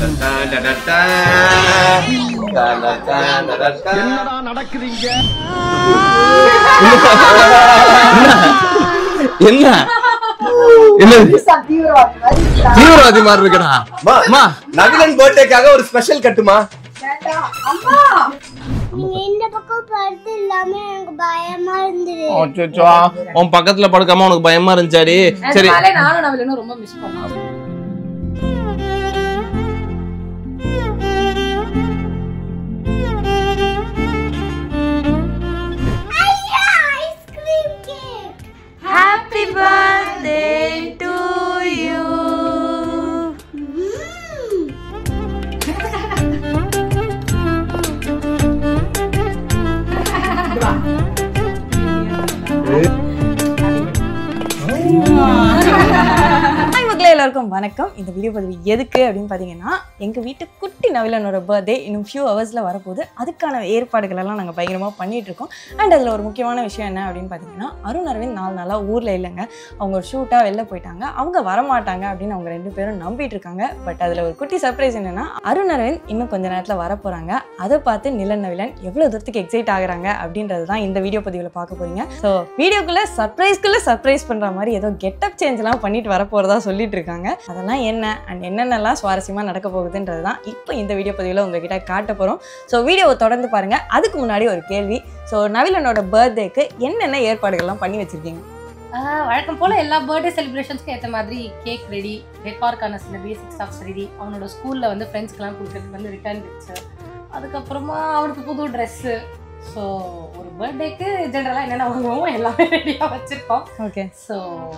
என்னடா நடக்குதுங்க? என்ன தீவிரவாதி மாதிரி இருக்கடா. நவிலன் பர்த்டேக்காக ஒரு ஸ்பெஷல் கட்டுமா? உன் பக்கத்துல படுக்காம உனக்கு பயமா இருந்துச்சாடி? சரி நானும் நவிலனும் ரொம்ப மிஸ் பண்ணோம். Happy birthday to you. எல்லாருக்கும் வணக்கம். இந்த வீடியோ பதிவு எதுக்கு அப்படின்னு பார்த்தீங்கன்னா, எங்கள் வீட்டு குட்டி நவிலனோட பர்த்டே இன்னும் ஃபியூ ஹவர்ஸில் வரப்போகுது. அதுக்கான ஏற்பாடுகள் எல்லாம் நாங்கள் பயங்கரமாக பண்ணிகிட்டு இருக்கோம். அண்ட் அதில் ஒரு முக்கியமான விஷயம் என்ன அப்படின்னு பார்த்தீங்கன்னா, அருண் அரவிந்த் 4 நாளாக ஊரில் இல்லைங்க. அவங்க ஒரு ஷூட்டாக வெளில போயிட்டாங்க. அவங்க வரமாட்டாங்க அப்படின்னு அவங்க 2 பேரும் நம்பிட்டு இருக்காங்க. பட் அதில் ஒரு குட்டி சர்ப்ரைஸ் என்னென்னா, அருண் அரவிந்த் இன்னும் கொஞ்சம் நேரத்தில் வரப்போகிறாங்க. அதை பார்த்து நிலன் நவிலன் எவ்வளோ தூரத்துக்கு எக்ஸைட் ஆகுறாங்க அப்படின்றது தான் இந்த வீடியோ பதிவில் பார்க்க போகிறீங்க. ஸோ வீடியோக்குள்ளே சர்ப்ரைஸ் பண்ணுற மாதிரி ஏதோ கெட்டப் சேஞ்செலாம் பண்ணிட்டு வரப்போகிறதா சொல்லிட்டு இருக்காங்க. அதெல்லாம் என்ன அண்ட் என்னென்னலாம் சுவாரஸ்யமாக நடக்க போகுதுன்றது தான் இப்போ இந்த வீடியோ பதிவில் உங்ககிட்ட காட்ட போகிறோம். ஸோ வீடியோவை தொடர்ந்து பாருங்கள். அதுக்கு முன்னாடி ஒரு கேள்வி. ஸோ நவிலனோட பர்த்டேக்கு என்னென்ன ஏற்பாடுகள்லாம் பண்ணி வச்சுருக்கீங்க? வழக்கம் போல் எல்லா பர்த்டே செலிப்ரேஷன்ஸ்க்கு ஏற்ற மாதிரி கேக் ரெடி, டெக்கார்க்கான சில பேசிக் ஸ்டாஃப்ஸ் ரெடி, அவனோட ஸ்கூலில் வந்து ஃப்ரெண்ட்ஸ்க்கெலாம் கொடுக்குறதுக்கு வந்து ரிட்டர்ன் கிஃப்ட்ஸு, அதுக்கப்புறமா அவனுக்கு புது ட்ரெஸ்ஸு. ஸோ ஒரு பர்த்டேக்கு ஜென்ரலாக என்னென்ன வாங்குவோம் எல்லாமே ரெடியாக வச்சுருக்கோம். ஓகே. ஸோ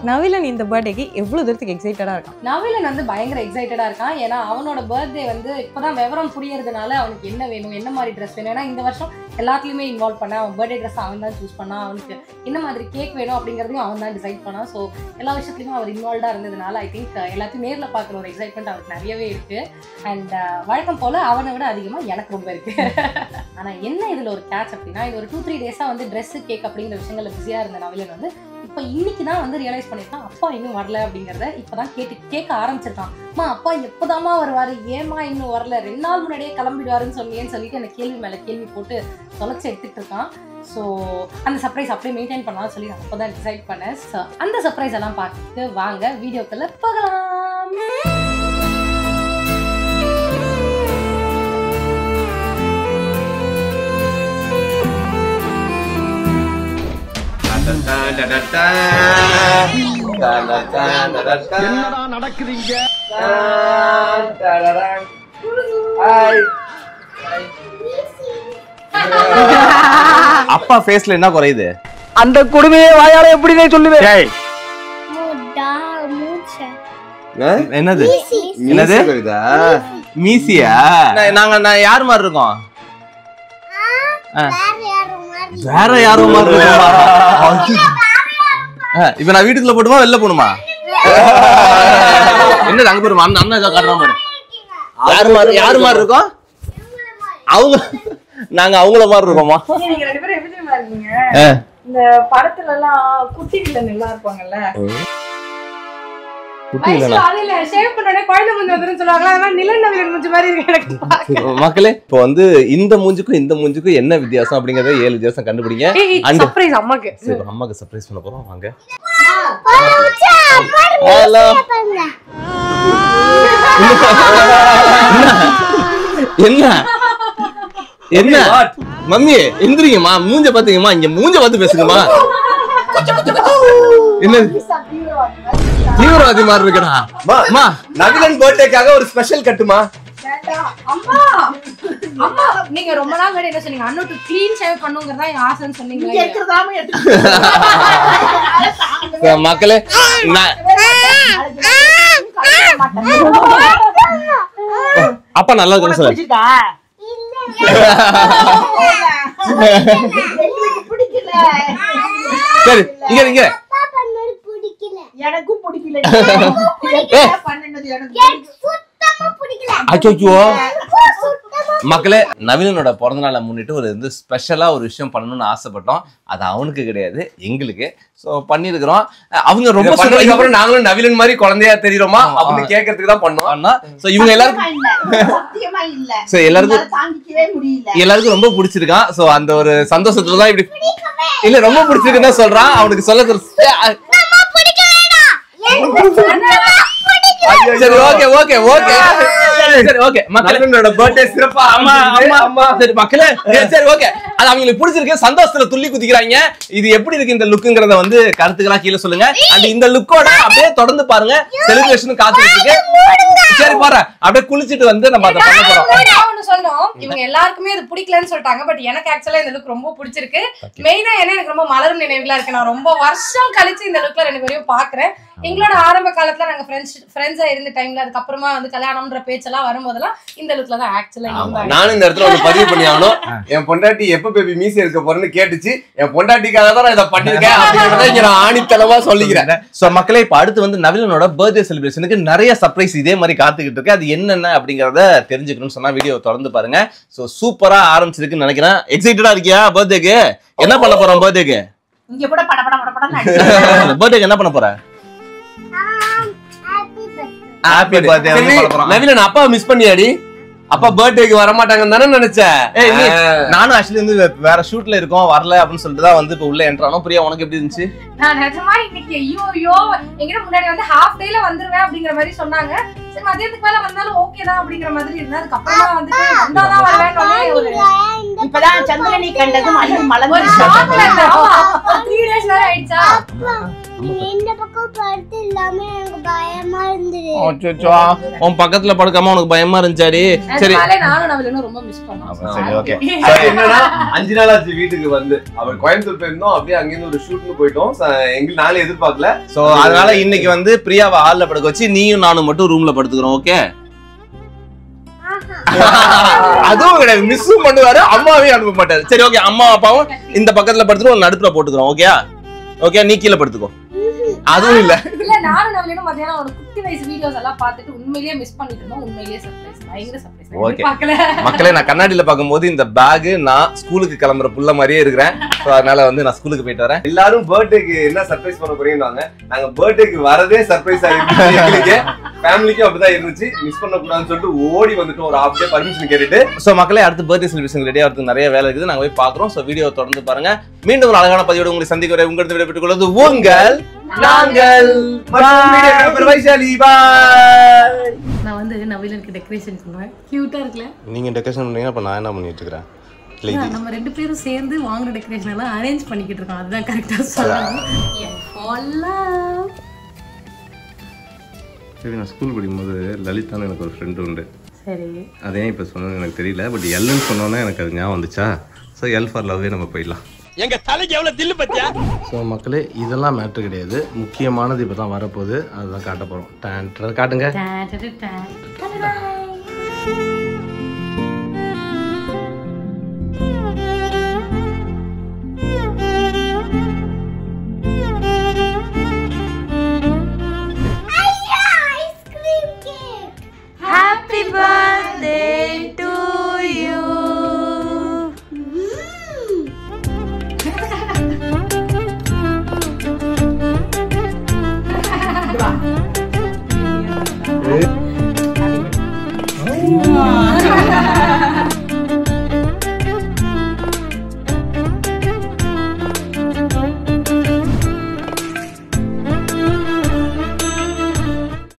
நவிலன் இந்த பர்த்டேக்கு எவ்வளோ தூரத்துக்கு எக்ஸைட்டடாக இருக்கான்? நவிலன் வந்து பயங்கர எக்ஸைட்டடாக இருக்கான். ஏன்னா அவனோட பர்த்டே வந்து இப்போ தான் விவரம் புரியறதுனால அவனுக்கு என்ன வேணும், என்ன மாதிரி ட்ரெஸ் வேணும். ஏன்னா இந்த வருஷம் எல்லாத்துலேயுமே இன்வால்வ் பண்ண அவன் பர்த்டே ட்ரெஸ் அவன் தான் சூஸ் பண்ணான். அவனுக்கு என்ன மாதிரி கேக் வேணும் அப்படிங்கிறதையும் அவன் தான் டிசைட் பண்ணான். ஸோ எல்லா விஷயத்துலையுமே அவர் இன்வால்வ்டாக இருந்ததுனால ஐ திங்க் எல்லாத்தையும் நேரில் பார்க்குற ஒரு எக்ஸைட்மெண்ட் அவருக்கு நிறையவே இருக்குது. அண்ட் வழக்கம் போல் அவனை விட அதிகமாக எனக்கு ரொம்ப இருக்குது. ஆனால் என்ன இதில் ஒரு கேட்ச் அப்படின்னா, இது ஒரு 2-3 டேஸாக வந்து ட்ரெஸ்ஸு கேக் அப்படிங்கிற விஷயங்களில் பிஸியாக இருந்த நவிலன் வந்து இப்போ இன்னைக்கு தான் வந்து ரியலைஸ் பண்ணியிருக்கான் அப்பா இன்னும் வரல அப்படிங்கிறத. இப்போ தான் கேட்க ஆரம்பிச்சிருக்கான். அம்மா அப்பா எப்போதாம்மா வருவார், ஏமா இன்னும் வரல, 2 நாள் முன்னாடியே கிளம்பிடுவாருன்னு சொன்னேன்னு சொல்லிட்டு அந்த கேள்வி மேலே கேள்வி போட்டு தொலைச்சி எடுத்துகிட்டு இருக்கான். ஸோ அந்த சர்ப்ரைஸ் அப்படியே மெயின்டைன் பண்ணாலும் சொல்லி நான் அப்போ தான் டிசைட் பண்ணேன். ஸோ அந்த சர்ப்ரைஸ் எல்லாம் பார்த்துட்டு வாங்க வீடியோக்குள்ள போகலாம். என்னடா நடக்குதுங்க? அப்பா ஃபேஸ்ல என்ன குறையுது? அந்த கொடுமையை வாயால எப்படினே சொல்லுவேன். என்னது மீசியா? நான் யார் மாதிரி இருக்கோம்? வேற யாரும் மாதிரி இருக்கோமா? இப்ப நான் வீட்டுக்குள்ள போட்டுமா வெளில போணுமா? என்ன அங்க போருமா? அண்ணன் ஏதோ காட்டுறா மாதிரி. யாரு மாதிரி இருக்கோம்? அவங்க நாங்க அவங்கள மாதிரி இருக்கோமா? நீங்க 2 பேரும் எப்படி தெரியுமா இருக்கீங்க? இந்த படத்துல எல்லாம் குட்டி வில்லன் எல்லாம் இருப்பாங்கல்ல, மக்களே இப்ப வந்து இந்த மூஞ்சுக்கும் இந்த மூஞ்சுக்கும் என்ன வித்தியாசம் அப்படிங்கறத 7 வித்தியாசம் கண்டுபிடிங்க. அம்மாக்கு சர்ப்ரைஸ் பண்ண போறோம். வாங்க. ஹலோ. என்ன மம்மி எந்திரிங்கம்மா, மூஞ்ச பாத்தீங்கம்மா, இங்க மூஞ்ச பார்த்து பேசுங்கம்மா. என்ன தீவிரவாதி மாதிரி இருக்கடா. நவிலன் பர்த்டேக்காக ஒரு ஸ்பெஷல் கட்டுமா? நீங்க ரொம்ப நாள் முன்னாடி என்ன சொன்னீங்க? அண்ணனுக்கு க்ளீன் ஷேவ் பண்ணுங்கிறதா என் ஆசைன்னு சொன்னீங்க. மக்களே அப்பா நல்லா இருக்கு சார். சரி இங்க இங்க எனக்கும் பிடிக்கல. அச்சோ மக்களே, நவீனனோட பிறந்தநாளை முன்னிட்டு ஒரு ஸ்பெஷலா ஒரு விஷயம் பண்ணணும்னு ஆசைப்பட்டோம். அது அவனுக்கு கிடையாது, எங்களுக்கு. சோ பண்ணிருக்கிறோம். அவங்க ரொம்ப சொன்னதுக்கு அப்புறம் நாங்களும் நவீனன் மாதிரி குழந்தையா தெரியுறோமா அப்படின்னு கேட்கறதுக்கு தான் பண்ணோம். சோ இவங்க எல்லாருக்கும் ரொம்ப பிடிச்சிருக்கான். சோ அந்த ஒரு சந்தோஷத்துலதான் இப்படி இல்ல ரொம்ப பிடிச்சிருக்குன்னு தான் சொல்றான். அவனுக்கு சொல்ல சரி ஓகே ஓகே ஓகே சரி ஓகே மக்களோட பர்த்டே சிறப்பா. ஆமா ஆமா சரி மக்களே, சரி ஓகே. அது அவங்களுக்கு பிடிச்சிருக்கு, சந்தோஷத்துல துள்ளி குதிக்கிறாங்க. இது எப்படி இருக்கு இந்த லுக்குங்கறத வந்து கருத்துக்களா கீழே சொல்லுங்க. அண்ட் இந்த லுக்கோட அப்படியே தொடர்ந்து பாருங்க, செலிப்ரேஷன் காத்துட்டு இருக்கு. சரி பாரு, அப்படியே குளிச்சிட்டு வந்து நம்ம அதை பண்ண போறோம். சொல்லணும் இவங்க எல்லாருக்குமே அது பிடிக்கலன்னு சொல்லிட்டாங்க. பட் எனக்கு ஆக்சுவலா இந்த லுக் ரொம்ப பிடிச்சிருக்கு. மெயினா என்ன எனக்கு ரொம்ப மலரும் நினைவுகளா இருக்கு. நான் ரொம்ப வருஷம் கழிச்சு இந்த லுக்ல ரெண்டு பேரையும் பாக்குறேன். எங்களோட ஆரம்ப காலத்துல நாங்க ஃப்ரெண்ட்ஸா இருந்த டைம்ல, அதுக்கப்புறமா வந்து கல்யாணம்ன்ற பேச்செல்லாம் வரும்போதெல்லாம் இந்த லுக்ல தான் ஆக்சுவலா இருந்தாங்க. நானும் இந்த இடத்துல ஒரு பதிவு பண்ணி ஆகணும். என் பொண்டாட்டி எப்ப பேபி மீசி இருக்க போறேன்னு கேட்டுச்சு. என் பொண்டாட்டிக்காக தான் இதை பண்ணிருக்கேன் அப்படிங்கறத இங்க நான் ஆணித்தளவா சொல்லிக்கிறேன். சோ மக்களே, இப்ப அடுத்து வந்து நவீனனோட பர்த்டே செலிப்ரேஷனுக்கு நிறைய சர்ப்ரைஸ் இதே மாதிரி காத்துக்கிட்டு இருக்கு. அது என்னென்ன அப்படிங்கறத தெரிஞ்சுக்கணும்னு சொன்னா வீடியோ தொடர்ந்து பாருங்க. சோ சூப்பரா ஆரம்பிச்சிருக்குன்னு நினைக்கிறேன். எக்ஸைட்டடா இருக்கியா பர்த்டேக்கு? என்ன பண்ண போறோம் பர்த்டேக்கு? இங்க கூட பட பட பட பட பர்த்டேக்கு என்ன பண்ண போற? ஹாப்பி பர்த்டே பண்ண போறோம். நவீனன் அப்பா மிஸ் பண்ணியாடி? அப்பா பர்த்டேக்கு வர மாட்டாங்கன்னு தானே நினைச்சேன். நானும் ஆக்சுவலி வந்து வேற ஷூட்ல இருக்கோம், வரல அப்படின்னு சொல்லிட்டு தான் வந்து இப்ப உள்ள என்ட்ரானோம். பிரியா, உனக்கு எப்படி இருந்துச்சு? நான் நிஜமா இன்னைக்கு ஐயோ எங்கிட்ட முன்னாடி வந்து ஹாஃப் டேல வந்துருவேன் அப்படிங்கிற மாதிரி சொன்னாங்க. சரி மதியத்துக்கு மேல வந்தாலும் ஓகே தான் அப்படிங்கிற மாதிரி இருந்தா, அதுக்கப்புறமா வந்துட்டு வந்தாதான் வருவேன். இப்பதான் சந்திரனை கண்டதும் அள்ளி ஒரு மலர்ந்து ஷாக்ல இருந்தேன். 3 days வேற ஆயிடுச்சா. இந்த பக்கம் படுத்து இல்லாம எனக்கு பயமா இருந்தது. அச்சச்சோ, உன் பக்கத்துல படுக்காம உனக்கு பயமா இருந்துச்சாடி? சரி நானும் நவீனும் ரொம்ப மிஸ் பண்ணோம். சரி ஓகே. என்னன்னா 5 நாள் ஆச்சு வீட்டுக்கு வந்து. அவர் கோயம்புத்தூர் போயிருந்தோம், அப்படியே அங்கிருந்து ஒரு ஷூட்னு போயிட்டோம். எங்களுக்கு நாளே எதிர்பார்க்கல. சோ அதனால இன்னைக்கு வந்து பிரியாவை ஹால்ல படுக்க வச்சு நீயும் நானும் மட்டும் ரூம்ல படுத்துக்கிறோம். ஓகே? அதுவும் கிடையாது, மிஸ்ஸும் பண்ணுவாரு, அம்மாவையும் அனுப்ப மாட்டாரு. சரி ஓகே, அம்மா அப்பாவும் இந்த பக்கத்துல படுத்துட்டு நடுப்புல போட்டுக்கிறோம். ஓகே ஓகே, நீ கீழே படுத்துக்கோ. அதுவும் இல்ல இல்ல நானும் நவீனும் மத்தியானம் அவரோட குட்டி வயசு வீடியோஸ் எல்லாம் பார்த்துட்டு உண்மையிலேயே மிஸ் பண்ணிட்டு இருந்தோம். உண்மையிலேயே சர்ப்ரைஸ், பயங்கர சர்ப்ரைஸ். ஓகே மக்களே, நான் கண்ணாடியில பாக்கும்போது இந்த பேக் நான் ஸ்கூலுக்கு கிளம்புற புள்ள மாதிரியே இருக்கிறேன். சோ அதனால வந்து நான் ஸ்கூலுக்கு போயிட்டு வரேன். எல்லாரும் பர்த்டேக்கு என்ன சர்ப்ரைஸ் பண்ண போறீங்கன்னாங்க. நாங்க பர்த்டேக்கு வரதே சர்ப்ரைஸ் ஆயிருச்சு. எங்களுக்கு ஃபேமிலிக்கும் அப்படிதான் இருந்துச்சு. மிஸ் பண்ண கூடாதுன்னு சொல்லிட்டு ஓடி வந்துட்டோம். ஒரு ஹாஃப் டே பர்மிஷன் கேட்டுட்டு. சோ மக்களே, அடுத்து பர்த்டே செலிப்ரேஷன் ரெடியா வரதுக்கு நிறைய வேலை இருக்குது. நாங்க போய் பாக்குறோம். சோ வீடியோ தொடர்ந்து பாருங்க. மீண்டும் ஒரு அழகான பதிவோட உங்களை சந்திக்க வரை உங்களிடம் விடைபெற்றுக் கொள்வது உங்கள் நாங்கள் வைஷாலி. பாய். நான் வந்து நவீனுக்கு டெக்கரேஷன் பண்ணுவேன். கியூட்டா இருக்குல்ல? நீங்க டெக்கரேஷன் பண்ணீங்க, அப்ப நான் என்ன பண்ணிட்டு இருக்கேன்? நம்ம ரெண்டு பேரும் சேர்ந்து வாங்குற டெக்கரேஷன் எல்லாம் அரேஞ்ச் பண்ணிக்கிட்டு இருக்கோம். அதுதான் கரெக்டா சொல்லணும். சரி, நான் ஸ்கூல் படிக்கும்போது லலிதான்னு எனக்கு ஒரு ஃப்ரெண்டு உண்டு. சரி, அதே இப்போ சொன்னது எனக்கு தெரியல. பட் எல்லுன்னு சொன்னோன்னே எனக்கு அது ஞாபகம் வந்துச்சா. ஸோ எல் ஃபார் லவ்வே நம்ம போயிடலாம். எங்க தலைக்கு எவ்வளவு தில்லு பத்தியா? ஸோ மக்களே, இதெல்லாம் மேட்ரு கிடையாது. முக்கியமானது இப்போ தான் வரப்போகுது. அதுதான் காட்ட போகிறோம். காட்டுங்க.